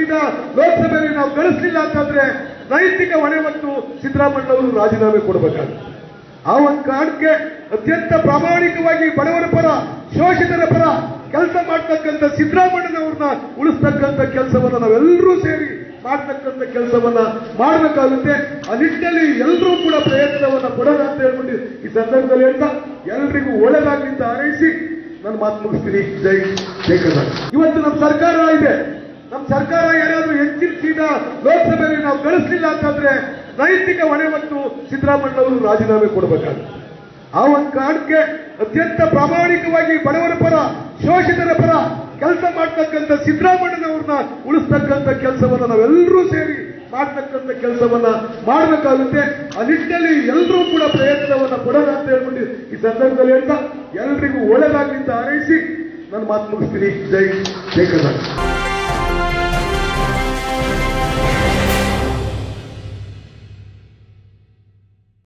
ಸೀಟಾ ಲೋಕಸಭೆಯಲ್ಲಿ ನಾವು ಗಳಿಸಲಿಲ್ಲ ಅಂತಂದ್ರೆ ನೈತಿಕ ಹೊಣೆ ಮತ್ತು ಸಿದ್ದರಾಮಯ್ಯ ಅವರು ರಾಜೀನಾಮೆ ಕೊಡಬೇಕಾಗುತ್ತೆ. ಆ ಒಂದು ಕಾರಣಕ್ಕೆ ಅತ್ಯಂತ ಪ್ರಾಮಾಣಿಕವಾಗಿ ಬಡವರ ಪರ, ಶೋಷಿತರ ಪರ ಕೆಲಸ ಮಾಡ್ತಕ್ಕಂಥ ಸಿದ್ದರಾಮಯ್ಯನವ್ರನ್ನ ಉಳಿಸ್ತಕ್ಕಂಥ ಕೆಲಸವನ್ನ ನಾವೆಲ್ಲರೂ ಸೇರಿ ಮಾಡ್ತಕ್ಕಂಥ ಕೆಲಸವನ್ನ ಮಾಡಬೇಕಾಗುತ್ತೆ. ಆ ನಿಟ್ಟಿನಲ್ಲಿ ಎಲ್ಲರೂ ಕೂಡ ಪ್ರಯತ್ನವನ್ನ ಕೊಡೋಣ ಅಂತ ಹೇಳ್ಬಿಟ್ಟು ಈ ಸಂದರ್ಭದಲ್ಲಿ ಹೇಳ್ತಾ ಎಲ್ರಿಗೂ ಒಳ್ಳೆದಾಗಲಿ ಅಂತ ಹಾರೈಸಿ ನನ್ನ ಮಾತು ಮುಗಿಸ್ತೀನಿ. ಜೈ ಕರ್ನಾಟಕ. ಇವತ್ತು ನಮ್ಮ ಸರ್ಕಾರ ಇದೆ. ನಮ್ಮ ಸರ್ಕಾರ ಏನಾದ್ರೂ ಹೆಚ್ಚಿನ ಸೀಟಾ ಲೋಕಸಭೆಯಲ್ಲಿ ನಾವು ಗಳಿಸಲಿಲ್ಲ ಅಂತಂದ್ರೆ ನೈತಿಕ ಹೊಣೆ ಮತ್ತು ಸಿದ್ದರಾಮಯ್ಯ ಅವರು ರಾಜೀನಾಮೆ ಕೊಡಬೇಕಾಗುತ್ತೆ. ಆ ಒಂದು ಕಾರಣಕ್ಕೆ ಅತ್ಯಂತ ಪ್ರಾಮಾಣಿಕವಾಗಿ ಬಡವರ ಪರ, ಶೋಷಿತರ ಪರ ಕೆಲಸ ಮಾಡ್ತಕ್ಕಂಥ ಸಿದ್ದರಾಮಯ್ಯನವ್ರನ್ನ ಉಳಿಸ್ತಕ್ಕಂಥ ಕೆಲಸವನ್ನ ನಾವೆಲ್ಲರೂ ಸೇರಿ ಮಾಡ್ತಕ್ಕಂಥ ಕೆಲಸವನ್ನ ಮಾಡಬೇಕಾಗುತ್ತೆ. ಆ ನಿಟ್ಟಿನಲ್ಲಿ ಎಲ್ಲರೂ ಕೂಡ ಪ್ರಯತ್ನವನ್ನ ಕೊಡೋಣ ಅಂತ ಹೇಳ್ಬಿಟ್ಟು ಈ ಸಂದರ್ಭದಲ್ಲಿ ಹೇಳ್ತಾ ಎಲ್ರಿಗೂ ಒಳ್ಳೆದಾಗಲಿ ಅಂತ ಹಾರೈಸಿ ನನ್ನ ಮಾತು ಮುಗಿಸ್ತೀನಿ. ಜೈ ಕರ್ನಾಟಕ.